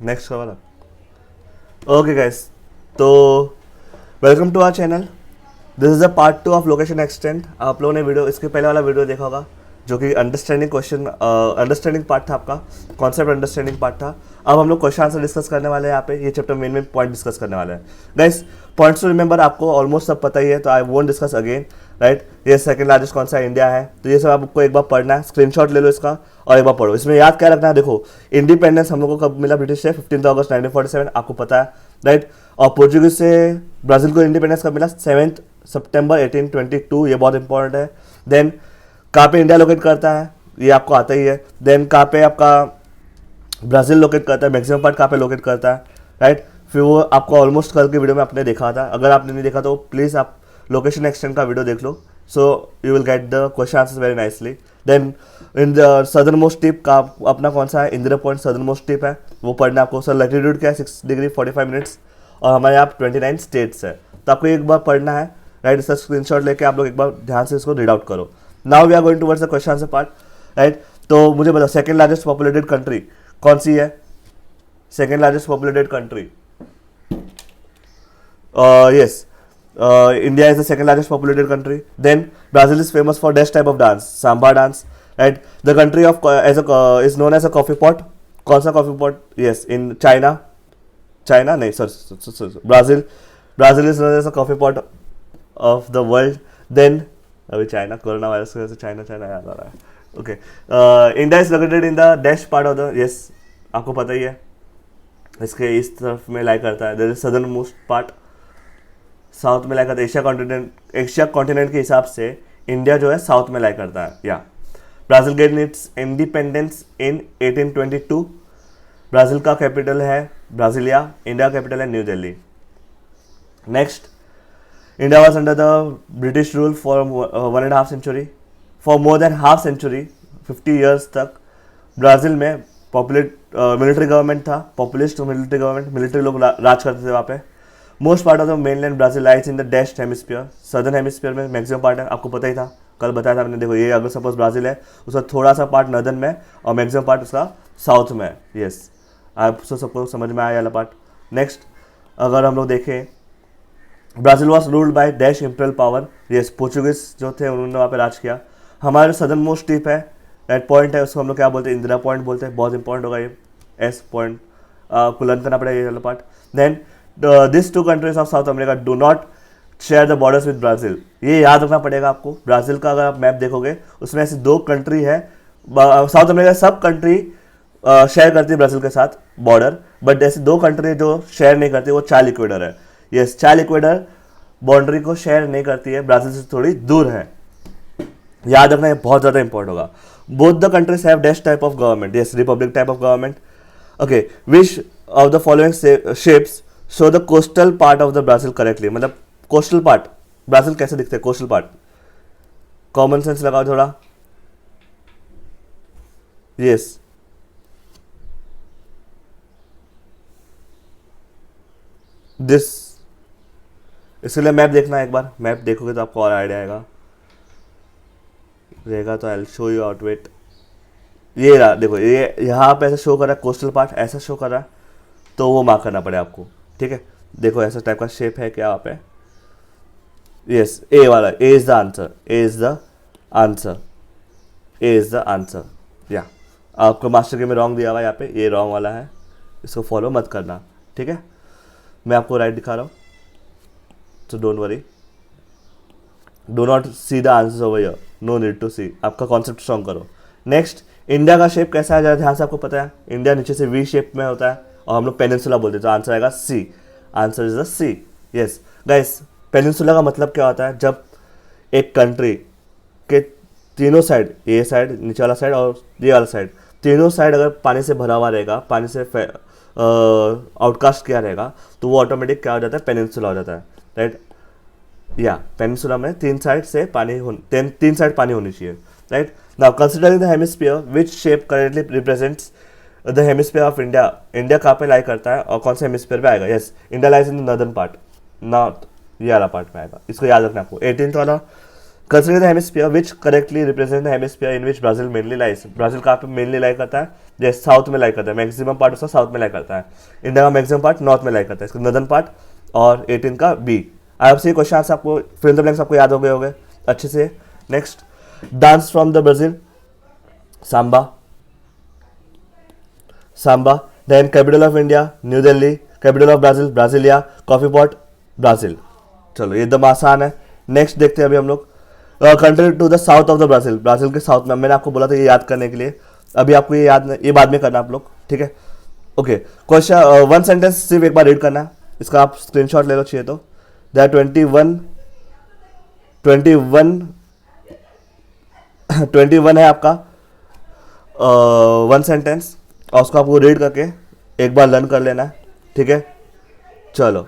Next वाला। Okay guys, तो welcome to our channel. This is a part 2 of location extend. आप लोगों ने वीडियो, इसके पहले वाला वीडियो देखा होगा जो कि अंडरस्टैंडिंग क्वेश्चन अंडरस्टैंडिंग पार्ट था, आपका कॉन्सेप्ट अंडरस्टैंडिंग पार्ट था। अब हम लोग क्वेश्चन आंसर डिस्कस करने वाले हैं यहाँ पे। ये चैप्टर मेन पॉइंट डिस्कस करने वाले हैं गाइस। पॉइंट्स टू रिमेंबर आपको ऑलमोस्ट सब पता ही है, तो I won't discuss again, right. ये सेकंड लार्जेस्ट कौन सा इंडिया है, तो ये सब आपको एक बार पढ़ना है, स्क्रीनशॉट ले लो इसका और एक बार पढ़ो। इसमें याद क्या रखना है, देखो इंडिपेंडेंस हम लोग को कब मिला ब्रिटिश से, 15 अगस्त 1947, आपको पता है, राइट। और पोर्चुगीज से ब्राज़ील को इंडिपेंडेंस कब मिला, 7 सितंबर 1822, ये बहुत इंपॉर्टेंट है। देन कहाँ पे इंडिया लोकेट करता है, ये आपको आता ही है। देन कहाँ पे आपका ब्राज़ील लोकेट करता है, मैक्सिमम पार्ट कहाँ पे लोकेट करता है, राइट। फिर वो आपको ऑलमोस्ट कल की वीडियो में आपने देखा था। अगर आपने नहीं देखा तो प्लीज़ आप लोकेशन एक्सटेंड का वीडियो देख लो, so you will get the question answers very nicely. Then in the southern most tip का अपना कौन सा है, Indira point southern most tip है, वो पढ़ना आपको। सर लैटिट्यूड क्या है, 6 डिग्री 45 मिनट्स, और हमारे यहाँ 29 स्टेट्स है, तो आपको एक बार पढ़ना है, राइट। इसका स्क्रीनशॉट लेके आप लोग एक बार ध्यान से इसको रीड आउट करो। Now we are going towards the question answer part, right. तो मुझे बताओ सेकंड लार्जेस्ट पॉपुलेटेड कंट्री कौन सी है, second largest populated country. Yes, India is the second largest populated country. Then Brazil is famous for dash type of dance, samba dance, right? The country of is known as a coffee pot. कौन सा coffee pot? Yes, in China. China नहीं, sorry. Brazil is known as a coffee pot of the world. Then अभी China corona virus की वजह से China याद आ रहा है। Okay, India is located in the dash part of the, yes आपको पता ही है, इसके इस तरफ में लाई करता है। There is southern most part, south में लाई करता है। एशिया कॉन्टिनेंट के हिसाब से इंडिया जो है साउथ में लाई करता है। या Brazil get its independence in 1822। Brazil का कैपिटल है ब्राज़िलिया, इंडिया कैपिटल है New Delhi. Next, India was under the British rule for 1.5 century, for more than half century, 50 years तक ब्राज़ील में मिलिट्री गवर्नमेंट था, पॉपुलिस्ट मिलिट्री गवर्नमेंट, मिलिट्री लोग राज करते थे वहाँ पे। Most part of the mainland Brazil lies in the west hemisphere, southern hemisphere में मैक्सिमम पार्ट है, आपको पता ही था, कल बताया था मैंने। देखो ये अगर सपोज ब्राज़ील है, उसका थोड़ा सा पार्ट नॉर्दर्न में और मैक्सिमम पार्ट उसका साउथ में है। यस, आप सबको समझ में आया वाला पार्ट। नेक्स्ट, अगर हम लोग देखें, Brazil was ruled by dash imperial power, yes Portuguese जो थे उन्होंने वहाँ पे राज किया। हमारे सदर्न मोस्ट टिप है, रेड पॉइंट है, उसको हम लोग क्या बोलते हैं, इंदिरा पॉइंट बोलते हैं, बहुत इंपॉर्टेंट होगा ये, एस पॉइंट आपको लर्न करना पड़ेगा ये वाला part. Then this 2 countries of South America do not share the borders with Brazil, ये याद रखना पड़ेगा आपको। ब्राज़ील का अगर आप मैप देखोगे उसमें ऐसी 2 कंट्री है, साउथ अमेरिका सब कंट्री शेयर करती है ब्राज़ील के साथ बॉर्डर, बट ऐसी 2 कंट्री जो शेयर नहीं करती वो चार्ल इक्वेडर है। यस, चार्ल इक्वेडर बाउंड्री को शेयर नहीं करती है, ब्राज़ील से थोड़ी दूर है, याद रखना, ये बहुत ज़्यादा इंपॉर्टेंट होगा। Both the countries have dash type of government, yes Republic type of government. Okay, which of the following shapes show the coastal part of the Brazil correctly, मतलब कोस्टल पार्ट ब्राज़ील कैसे दिखते हैं, coastal part, common sense लगाओ थोड़ा। Yes, this, इसके लिए map देखना है एक बार, मैप देखोगे तो आपको और आइडिया आएगा रहेगा, तो I show you out. Wait, ये रहा, देखो ये यहाँ पे ऐसा शो कर रहा है, कोस्टल पार्ट ऐसा शो कर रहा है, तो वो मार्क करना पड़ेगा आपको, ठीक है। देखो ऐसा टाइप का शेप है क्या वहाँ पे, यस ए वाला, A is the answer, A is the answer, A is the answer. या आपको मास्टर के में रॉन्ग दिया हुआ है यहाँ पे, ये रॉन्ग वाला है, इसको फॉलो मत करना, ठीक है। मैं आपको राइट दिखा रहा हूँ, so don't worry, do not see the answers over here, no need to see, आपका कॉन्सेप्ट स्ट्रॉन्ग करो। नेक्स्ट, इंडिया का शेप कैसा है जरा ध्यान से, आपको पता है इंडिया नीचे से वी शेप में होता है और हम लोग पेनिनसुला बोलते हैं, तो आंसर आएगा C, answer is the C. Yes guys, peninsula का मतलब क्या होता है, जब एक कंट्री के तीनों साइड, ये साइड, नीचे वाला साइड और ये वाला साइड, तीनों साइड अगर पानी से भरा हुआ रहेगा, पानी से आउटकास्ट किया रहेगा, तो वो ऑटोमेटिक क्या हो जाता है, पेनिनसुला हो जाता है, राइट। या पेनिनसुला में 3 साइड से पानी 3 साइड पानी होनी चाहिए, right. Now considering the hemisphere, which shape currently represents the hemisphere of India, India कहाँ पे लाई करता है और कौन से हेमिस्फीयर पे आएगा। Yes, India lies in the northern part, north, ये वाला पार्ट में आएगा, इसको याद रखना आपको। 18th वाला consider the hemisphere which correctly represent the hemisphere in which Brazil mainly lies. Brazil कहाँ पे मेनली लाई करता है, जैसे साउथ में लाई करता है, मैक्सिमम पार्ट उसका साउथ में लाई करता है। इंडिया का मैक्सिमम पार्ट नॉर्थ में लाई करता है, इसका नदर्न पार्ट, और 18 का बी। आपसे क्वेश्चन आंसर आपको फिल इन द ब्लैंक्स आपको याद हो गए होंगे अच्छे से। Next, dance from the Brazil, samba, samba. Then capital of India New Delhi, capital of Brazil Brasilia, coffee pot Brazil. चलो ये एकदम आसान है। नेक्स्ट देखते हैं अभी हम लोग, country to the south of the Brazil, Brazil के साउथ में। मैंने आपको बोला था ये याद करने के लिए, अभी आपको ये याद, ये बाद में करना आप लोग, ठीक है। ओके, क्वेश्चन वन सेंटेंस सिर्फ एक बार रीड करना है, इसका आप स्क्रीनशॉट ले लो चाहिए तो। देयर आर 21 है आपका वन सेंटेंस, और उसको आपको रीड करके एक बार लर्न कर लेना है, ठीक है। चलो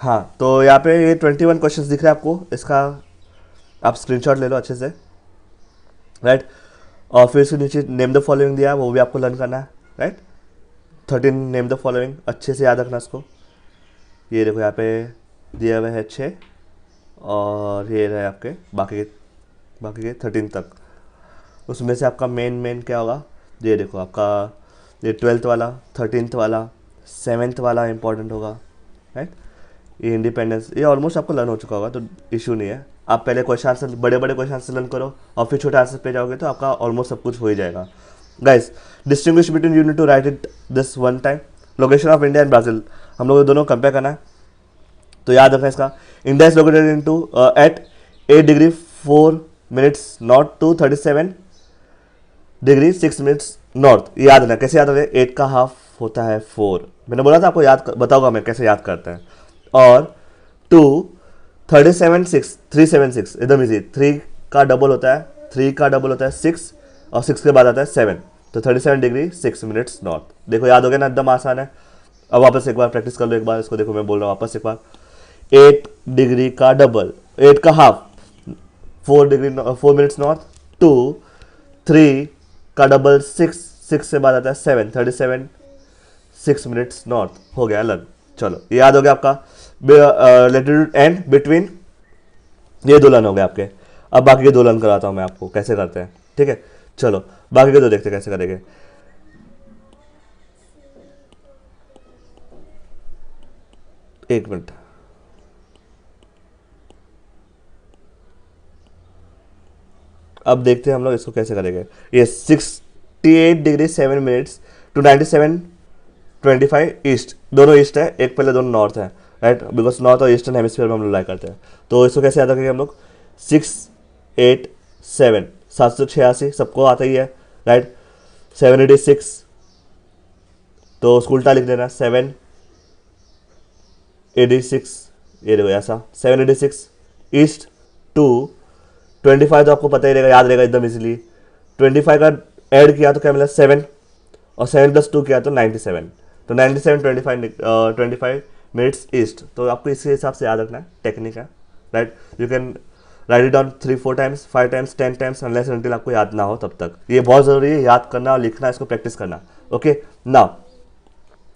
हाँ, तो यहाँ पे ये 21 क्वेश्चंस दिख रहे हैं आपको, इसका आप स्क्रीनशॉट ले लो अच्छे से, राइट। और फिर इसके नीचे नेम द फॉलोइंग दिया है, वो भी आपको लर्न करना है, राइट। 13 नेम द फॉलोइंग, अच्छे से याद रखना इसको। ये देखो यहाँ पे दिया हुआ है 6, और ये रहे आपके बाकी के 13 तक। उसमें से आपका मेन क्या होगा, ये देखो आपका ये 12th वाला, 13th वाला, 7th वाला इंपॉर्टेंट होगा, राइट। ये इंडिपेंडेंस, ये ऑलमोस्ट आपको लर्न हो चुका होगा, तो इशू नहीं है। आप पहले क्वेश्चन आंसर, बड़े क्वेश्चन आंसर लर्न करो, और फिर छोटे आंसर पे जाओगे तो आपका ऑलमोस्ट सब कुछ हो ही जाएगा। Guys, distinguish between, you need to write it this one time. Location of India and Brazil, हम लोग दोनों कंपेयर करना है, तो याद रखना इसका। India is located in to eight 8 degree 4 minutes north to 37 degree 6 minutes north. ये याद रखना, कैसे याद रखें, 8 का हाफ होता है 4। मैंने बोला था आपको याद बताऊंगा मैं कैसे याद करते हैं। और 2 376 एकदम इजी, 3 का डबल होता है, 3 का डबल होता है 6, और 6 के बाद आता है 7, तो 37 डिग्री 6 मिनट्स नॉर्थ। देखो याद हो गया ना, एकदम आसान है। अब वापस एक बार प्रैक्टिस कर लो एक बार इसको, देखो मैं बोल रहा हूँ वापस एक बार। 8 डिग्री का डबल, 8 का हाफ 4 मिनट्स नॉर्थ, 2 3 का डबल 6 से बाद आता है 7, 37 6 मिनट्स नॉर्थ। हो गया लर्न। चलो ये याद हो गया आपका। लेटिट्यूड एंड बिटवीन, ये 2 लर्न हो गए आपके। अब बाकी के 2 लर्न कराता हूँ मैं आपको कैसे करते हैं, ठीक है। चलो बाकी के 2 देखते हैं कैसे करेंगे। एक मिनट, अब देखते हैं हम लोग इसको कैसे करेंगे। ये 68 डिग्री 7 मिनट्स टू 97.25 ईस्ट, दोनों ईस्ट है, एक पहले दोनों नॉर्थ है, राइट, बिकॉज नॉर्थ और ईस्टर्न हेमिस्फीयर में हम लोग लाई करते हैं। तो इसको कैसे याद रखेंगे हम लोग, 687 786 सबको आता ही है, राइट। 786 तो उसको उल्टा लिख देना, 786, ये देखो ऐसा 786 ईस्ट टू 25, तो आपको पता ही रहेगा, याद रहेगा एकदम इजीली। 25 का ऐड किया तो क्या मिला 7, और 7 + 2 किया तो 97, तो 97 25 मिनट्स ईस्ट। तो आपको इसके हिसाब से याद रखना है, टेक्निक है, right. You can write it down 3-4 times, 5 times, 10 times, unless until आपको याद ना हो तब तक। ये बहुत ज़रूरी है, याद करना और लिखना, इसको प्रैक्टिस करना। ओके, नाउ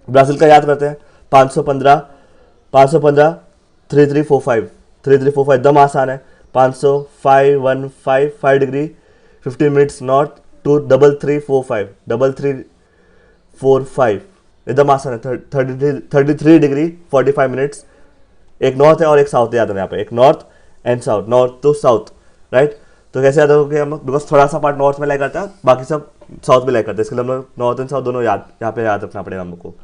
ब्राज़ील का याद करते हैं। 515 3345 3345 एकदम आसान है। 500 515 5 डिग्री 15 मिनट्स नॉर्थ टू 3345 3345 एकदम आसान है। 33 डिग्री 45 मिनट्स, एक नॉर्थ है और एक साउथ याद है यहाँ पे, एक north and south, north to south, right. तो कैसे याद होगा हम, बिकॉज थोड़ा सा पार्ट नॉर्थ में लाई करता है, बाकी सब साउथ में लाई करते हैं, इसके लिए हम लोग नॉर्थ एंड साउथ दोनों याद यहाँ पे याद रखना पड़ेगा हम लोग को,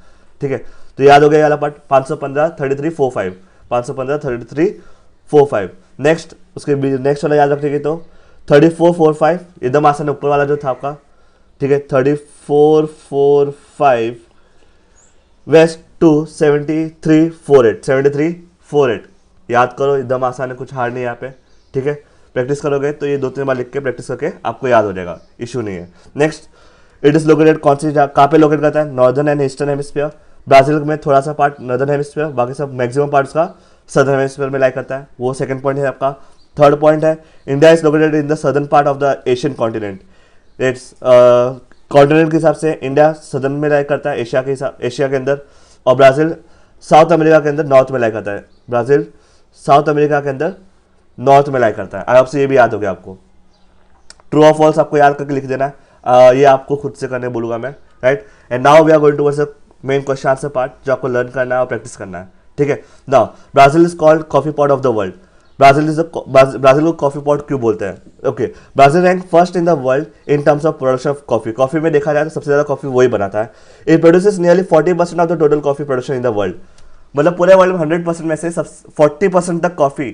ठीक है। तो याद हो गया वाला पार्ट 515 3345 515 3345। नेक्स्ट उसके नेक्स्ट वाला याद रखेंगे तो 3445 एकदम आसान है, ऊपर वाला जो था आपका, ठीक है। 3445 वेस्ट टू 7348 याद करो, एकदम आसान है, कुछ हार्ड नहीं है यहाँ पे, ठीक है। प्रैक्टिस करोगे तो ये 2-3 बार लिख के प्रैक्टिस करके आपको याद हो जाएगा, इशू नहीं है। नेक्स्ट, इट इज लोकेटेड, कौन सी कहाँ पे लोकेट करता है, northern and eastern hemisphere. Brazil में थोड़ा सा पार्ट नॉर्दर्न हेमिस्फीयर, बाकी सब मैक्सिमम पार्ट उसका सदर्न हेमिस्फीयर में लाई करता है, वो सेकंड पॉइंट है आपका। थर्ड पॉइंट है, India is located in the southern part of the Asian continent. It's continent के हिसाब से इंडिया सदर्न में लाई करता है, एशिया के अंदर, और ब्राज़ील साउथ अमेरिका के अंदर नॉर्थ में लाई करता है। ब्राज़ील साउथ अमेरिका के अंदर नॉर्थ में लाई करता है। आई होप से ये भी याद हो गया आपको। ट्रू और फॉल्स आपको याद करके लिख देना है, ये आपको खुद से करने बोलूंगा मैं, right. And now we are going towards the main question answer part, जो आपको लर्न करना है और प्रैक्टिस करना है, ठीक है। Now Brazil is called coffee pot of the world. Brazil को कॉफी पॉट क्यों बोलते हैं? Okay, Brazil rank first in the world in terms of production of coffee. Coffee में देखा जाए तो सबसे ज्यादा कॉफी वही बनाता है। It produces nearly 40% of the total coffee production in the world. मतलब पूरे वर्ल्ड में 100% में से 40% तक कॉफी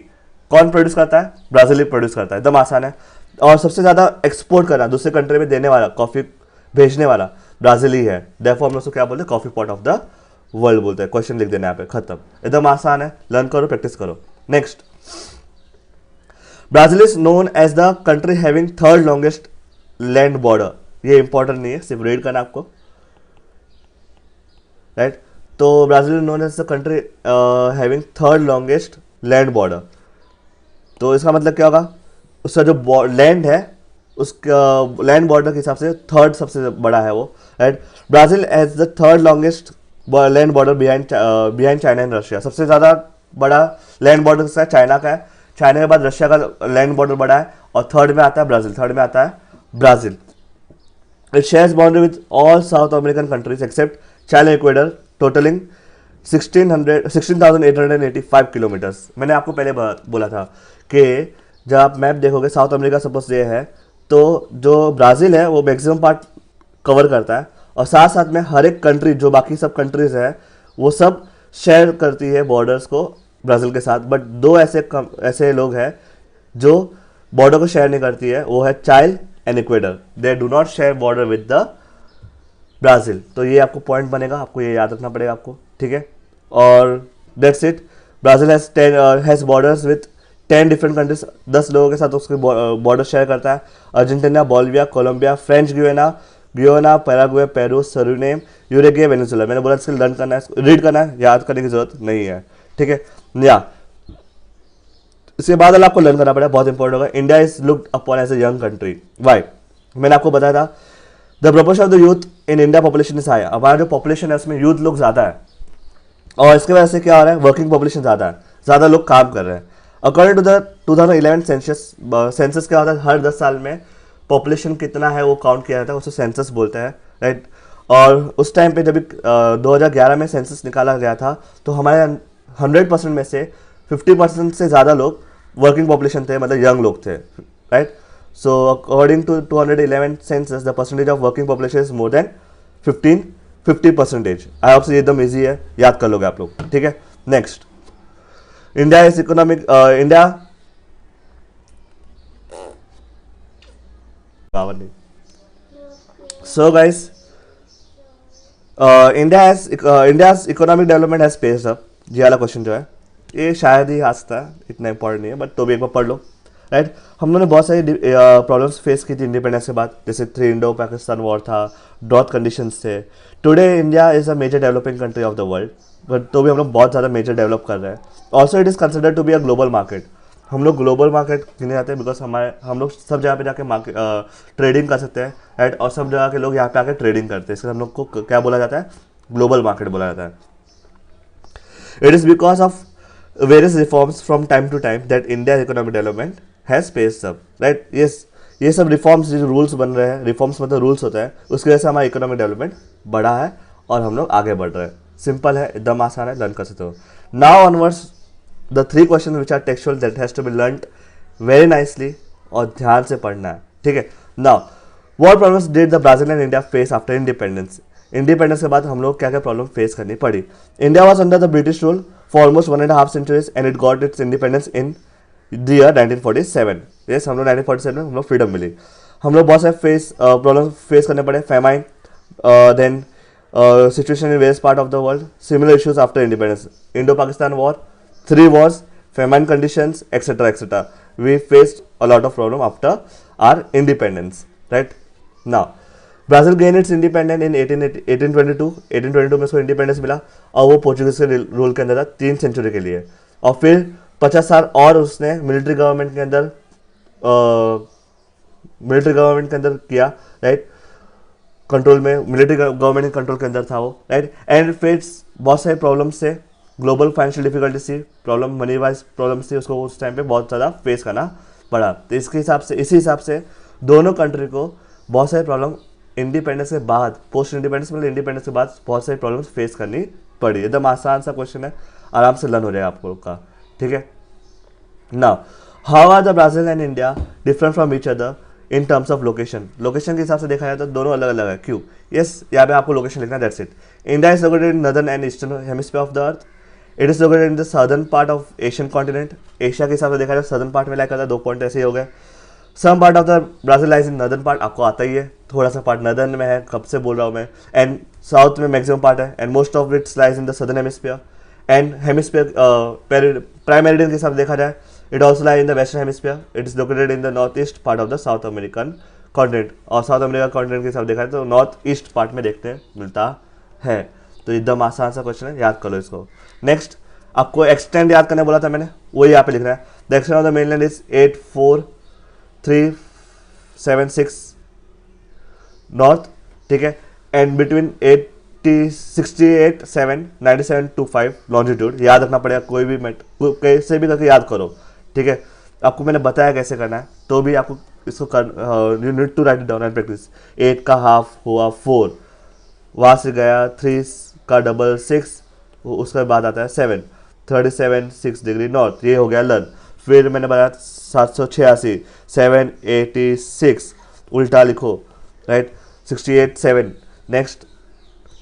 कौन प्रोड्यूस करता है? ब्राजील ही प्रोड्यूस करता है। एकदम आसान है। और सबसे ज्यादा एक्सपोर्ट करना, दूसरे कंट्री में देने वाला, कॉफी भेजने वाला ब्राजील ही है। देयरफॉर हम लोग उसको क्या बोलते हैं? Coffee pot of the world बोलते हैं। क्वेश्चन लिख देना यहाँ पे, खत्म। एकदम आसान है, लर्न करो, प्रैक्टिस करो। Next, Brazil is known as the country having third longest land border. ये इंपॉर्टेंट नहीं है, सिर्फ रीड करना आपको, राइट। तो Brazil is known as the country having third longest land border. तो इसका मतलब क्या होगा? उसका जो लैंड है, उसका लैंड बॉर्डर के हिसाब से थर्ड सबसे बड़ा है वो, right. Brazil as the third longest land border behind China and Russia. सबसे ज़्यादा बड़ा लैंड बॉर्डर किसका है? चाइना का है। चाइना के बाद रशिया का लैंड बॉर्डर बड़ा है, और थर्ड में आता है Brazil. Brazil it shares boundary with all south American countries accept China Ecuador, totalling 16,885 kilometres. मैंने आपको पहले बोला था कि जब आप मैप देखोगे, साउथ अमेरिका सपोज ये है, तो जो ब्राज़ील है वो मैक्सिमम पार्ट कवर करता है, और साथ साथ में हर एक कंट्री, जो बाकी सब कंट्रीज है, वो सब शेयर करती है बॉर्डर्स को ब्राज़ील के साथ। बट दो ऐसे लोग हैं जो बॉर्डर को शेयर नहीं करती है, वो है चाइल and Ecuador. They do not share border with the Brazil. तो ये आपको पॉइंट बनेगा, आपको ये याद रखना पड़ेगा आपको, ठीक है। और that's it. Brazil has borders with 10 different countries. 10 लोगों के साथ उसके बॉर्डर शेयर करता है। Argentina, Bolivia, Colombia, French Guiana, Paraguay, Peru, Suriname, Uruguay, Venezuela. मैंने बोला इसके लर्न करना है, रीड करना है, याद करने की जरूरत नहीं है, ठीक है। या इसके बाद आपको लर्न करना पड़ेगा, बहुत इंपॉर्टेंट होगा। India is looked upon as a young country. Why? मैंने आपको बताया था the proportion of the youth in India population is high. हमारा जो पॉपुलेशन है उसमें यूथ लोग ज़्यादा है, और इसके वजह से क्या हो रहा है? वर्किंग पॉपुलेशन ज़्यादा है, ज़्यादा लोग काम कर रहे हैं। अकॉर्डिंग टू द 2011 सेंसस क्या होता है? हर 10 साल में पॉपुलेशन कितना है वो काउंट किया जाता है, उसे सेंसस बोलते हैं, राइट। और उस टाइम पे जब 2011 में सेंसस निकाला गया था, तो हमारे 100% में से 50% से ज़्यादा लोग वर्किंग पॉपुलेशन थे, मतलब यंग लोग थे, right. So according to 2011 census the percentage of working population is more than 50%। I hope so एकदम ईजी है, याद कर लोगे आप लोग, ठीक है। Next, India is economic so guys, India's economic development has paced up. ये वाला क्वेश्चन जो है ये शायद ही आ सकता है, इतना इंपॉर्टेंट नहीं है, बट तो भी एक बार पढ़ लो, राइट। हम लोगों ने बहुत सारी प्रॉब्लम्स फेस की थी इंडिपेंडेंस के बाद, जैसे 3 इंडो पाकिस्तान वॉर था, ड्रॉट कंडीशंस थे। Today India is a major developing country of the world, but तो भी हम लोग बहुत ज़्यादा मेजर डेवलप कर रहे हैं। Also it is considered to be a global market. हम लोग ग्लोबल मार्केट गिने जाते हैं बिकॉज हम लोग सब जगह पे जाके मार्केट ट्रेडिंग कर सकते हैं, राइट। और सब जगह के लोग यहाँ पे आके ट्रेडिंग करते हैं, इसलिए हम लोग को क्या बोला जाता है? ग्लोबल मार्केट बोला जाता है। It is because of various reforms from time to time that India economic development has paced up, right. ये सब रिफॉर्म्स, जो रूल्स बन रहे हैं, रिफॉर्म्स मतलब रूल्स होता है, उसकी वजह से हमारा इकोनॉमिक डेवलपमेंट बढ़ा है और हम लोग आगे बढ़ रहे हैं। सिंपल है, एकदम आसान है, लर्न कर सकते हो। Now onwards the 3 question which are textual that has to be learned very nicely, और ध्यान से पढ़ना है, ठीक है। Now what problems did the Brazil and India face after independence? Independence के बाद हम लोग क्या क्या प्रॉब्लम फेस करनी पड़ी? India was under the British rule for almost 1.5 centuries and it got its independence in the year 1947। Yes, हम लोग 1947 में हम लोग फ्रीडम मिली। हम लोग बहुत सारे प्रॉब्लम फेस करने पड़े, famine, then situation in various part of the world, similar issues after independence, Indo Pakistan war, 3 wars, famine conditions, etc., etc. We faced a lot of problem after our independence, right? Now, Brazil gained its independence in 1822 में उसको independence मिला, और वो Portuguese के rule के अंदर था 3 century के लिए। और फिर 50 साल और उसने मिलिट्री गवर्नमेंट के अंदर किया, राइट। कंट्रोल में, मिलिट्री गवर्नमेंट के कंट्रोल के अंदर था वो, राइट। एंड फिर बहुत सारे प्रॉब्लम्स से ग्लोबल फाइनेंशियल डिफिकल्टीज थी, प्रॉब्लम मनी वाइज प्रॉब्लम्स थी, उसको उस टाइम पे बहुत ज़्यादा फेस करना पड़ा। तो इसके हिसाब से इसी हिसाब से दोनों कंट्री को बहुत सारी प्रॉब्लम इंडिपेंडेंस के बाद, पोस्ट इंडिपेंडेंस मतलब इंडिपेंडेंस के बाद बहुत सारी प्रॉब्लम्स फेस करनी पड़ी। एकदम आसान सा क्वेश्चन है, आराम से लर्न हो जाएगा आपको का, ठीक है। Now how are the Brazil and India different from each other in terms of location. Location के हिसाब से देखा जाए तो दोनों अलग अलग है। क्यों? यस, यहाँ पे आपको लोकेशन लिखना है, that's it. India is located in northern and eastern hemisphere of the earth. It is located in the southern part of Asian continent. Asia के हिसाब से देखा जाए सदर्न पार्ट में लाइक करता है, 2 पॉइंट ऐसे ही हो गए। Some part of the Brazil lies in northern part, आपको आता ही है, थोड़ा सा पार्ट नदर्न में है, कब से बोल रहा हूँ मैं। एंड साउथ में मैक्सिमम पार्ट है, and most of its lies in the southern hemisphere. And hemisphere prime meridian के हिसाब से देखा जाए, it also lie in the western hemisphere. It is located in the north east part of the south American continent. और south America continent के हिसाब देखा जाए तो नॉर्थ ईस्ट पार्ट में देखते मिलता है। तो एकदम आसान सा क्वेश्चन है, याद कर लो इसको। नेक्स्ट आपको एक्सटेंड याद करने बोला था मैंने, वही यहाँ पे लिखना है। The extend of the mainland is 84376 north, ठीक है। And between 68,797,25 longitude. याद रखना पड़ेगा, कोई भी कैसे भी करके याद करो, ठीक है। आपको मैंने बताया कैसे करना है, तो भी आपको इसको कर, you need to write it down and practice. 8 का हाफ हुआ 4, वहाँ से गया 3 का डबल 6, उसके बाद आता है 7, 37 डिग्री नॉर्थ, ये हो गया लर्न। फिर मैंने बताया 786, 786 उल्टा लिखो, राइट, 68 7। नेक्स्ट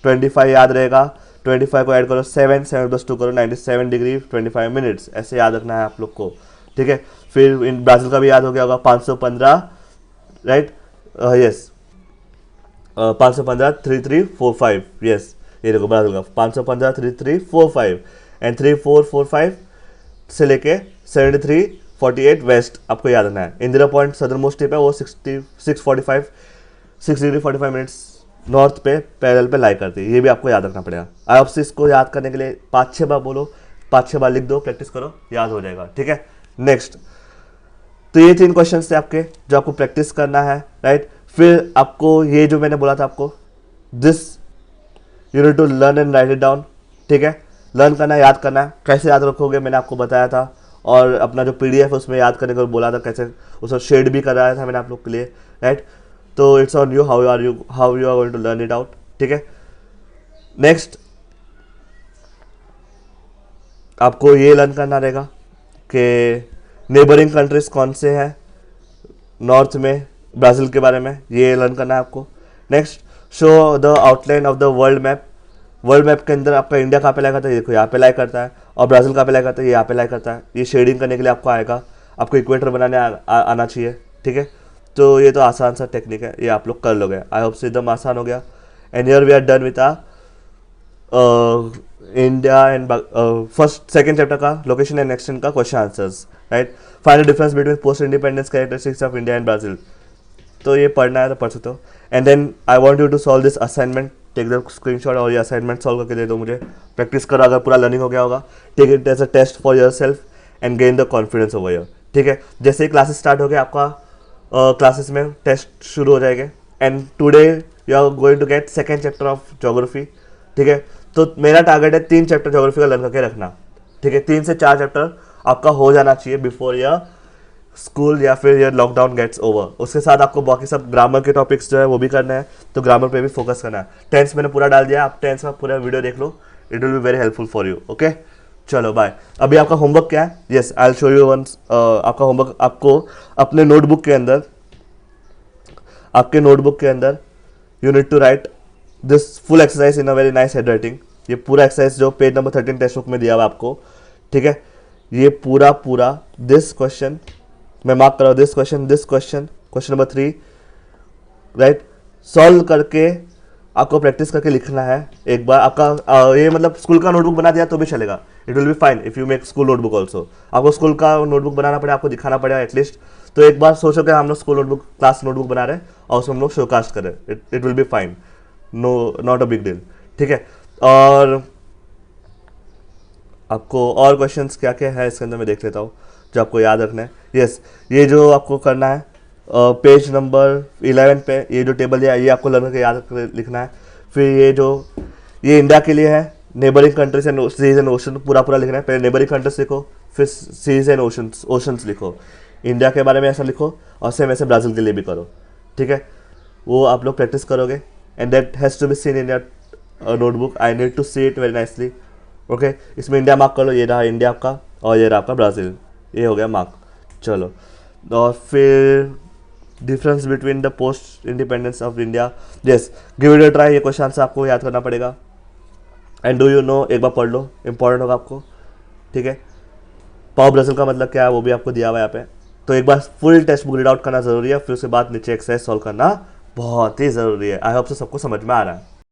25 याद रहेगा, 25 को ऐड करो 7 7 + 2 करो 97 डिग्री 25 मिनट्स, ऐसे याद रखना है आप लोग को, ठीक है। फिर इन ब्राज़ील का भी याद हो गया होगा, 515, राइट, यस, 515 3345, यस, ये देखो ब्राज़ील का 515 3345 एंड 3445 से लेके 7348 वेस्ट आपको याद रखना है। Indira point southern most tip है, वो 645 6 डिग्री 45 मिनट्स नॉर्थ पे पैरेलल पे लाई करती है, ये भी आपको याद रखना पड़ेगा। आपसे इसको याद करने के लिए 5-6 बार बोलो, 5-6 बार लिख दो, प्रैक्टिस करो, याद हो जाएगा, ठीक है। नेक्स्ट, तो ये 3 क्वेश्चन थे आपके जो आपको प्रैक्टिस करना है, राइट। फिर आपको ये जो मैंने बोला था आपको, this you need to learn and write it down, ठीक है। लर्न करना, याद करना है, कैसे याद रखोगे मैंने आपको बताया था। और अपना जो PDF है उसमें याद करने को बोला था, कैसे उसको शेड भी कराया था मैंने आप लोग के लिए, राइट। तो it's on you, how you are going to learn it out, ठीक है। नेक्स्ट आपको ये लर्न करना रहेगा कि नेबरिंग कंट्रीज कौन से हैं नॉर्थ में ब्राज़ील के बारे में, ये लर्न करना है आपको। Next, show the outline of the world map. World map के अंदर आपका इंडिया कहाँ पे लाई करता है, देखो यहाँ पे लाई करता है, और ब्राज़ील कहाँ पे लाई करता है, ये यहाँ पे लाई करता है। ये शेडिंग करने के लिए आपको आएगा, आपको इक्वेटर बनाने आना चाहिए, ठीक है। तो ये तो आसान सा टेक्निक है, ये आप लोग कर लोगे, आई होप से एकदम आसान हो गया। And here we are done with India and first second chapter का लोकेशन एंड एक्सटेंड का question answers, right. Final difference between post independence characteristics of India and Brazil, तो ये पढ़ना है तो पढ़ सकते हो। And then I want you to solve this assignment, take the screenshot और ये असाइनमेंट सॉल्व करके दे दो मुझे, प्रैक्टिस करो, अगर पूरा लर्निंग हो गया होगा, take it as a test for yourself and gain the confidence over your, ठीक है। जैसे ही क्लासेस स्टार्ट हो गया आपका क्लासेस में टेस्ट शुरू हो जाएंगे। And today you are going to get second chapter of geography, ठीक है। तो मेरा टारगेट है 3 चैप्टर ज्योग्राफी का लर्न करके रखना, ठीक है। 3 से 4 चैप्टर आपका हो जाना चाहिए बिफोर या स्कूल या फिर ये लॉकडाउन गेट्स ओवर। उसके साथ आपको बाकी सब ग्रामर के टॉपिक्स जो है वो भी करना है, तो ग्रामर पे भी फोकस करना है। टेंस मैंने पूरा डाल दिया, आप टेंस का पूरा वीडियो देख लो, it will be very helpful for you, okay. चलो बाय। अभी आपका होमवर्क क्या है, yes I will show you once. आपका होमवर्क आपको अपने नोटबुक के अंदर, आपके नोटबुक के अंदर you need to write this full exercise in a very nice handwriting. ये पूरा एक्सरसाइज जो पेज नंबर 13 टेक्स्ट बुक में दिया हुआ आपको, ठीक है। ये पूरा दिस क्वेश्चन मैं मार्क कर रहा हूँ, this question number 3, right, solve करके आपको प्रैक्टिस करके लिखना है एक बार। आपका ये मतलब स्कूल का नोटबुक बना दिया तो भी चलेगा, it will be fine if you make school notebook also. आपको स्कूल का नोटबुक बनाना पड़ेगा, आपको दिखाना पड़ेगा एटलीस्ट। तो एक बार सोचो कि हम लोग स्कूल नोटबुक, क्लास नोटबुक बना रहे हैं और उसमें हम लोग शोकास्ट कर रहे हैं, it will be fine, no not a big deal, ठीक है। और आपको और क्वेश्चंस क्या क्या है इसके अंदर मैं देख लेता हूँ जो आपको याद रखना है। यस, ये जो आपको करना है पेज नंबर 11 पे ये जो टेबल है ये आपको लर्न करके याद करके लिखना है। फिर ये जो ये इंडिया के लिए है, neighbouring countries and seas and ocean पूरा पूरा लिखना है। पहले नेबरिंग कंट्रीज लिखो, फिर सीज एंड ओशंस लिखो, इंडिया के बारे में ऐसा लिखो, और सेम ऐसे ब्राज़ील के लिए भी करो, ठीक है। वो आप लोग प्रैक्टिस करोगे, and that has to be seen in your notebook. I need to see it very nicely, okay. इसमें इंडिया मार्क कर लो, ये रहा इंडिया आपका, और ये रहा आपका ब्राज़ील, ये हो गया मार्क। चलो, और फिर difference between the post independence of India, yes, give it a try. ये क्वेश्चन से आपको याद करना पड़ेगा, एंड डू यू नो, एक बार पढ़ लो, इंपॉर्टेंट होगा आपको, ठीक है। पाव ब्राज़ील का मतलब क्या है वो भी आपको दिया हुआ है यहाँ पे, तो एक बार full textbook read out करना जरूरी है, फिर उसके बाद नीचे एक्सरसाइज सॉल्व करना बहुत ही ज़रूरी है। आई होप से सबको समझ में आ रहा है।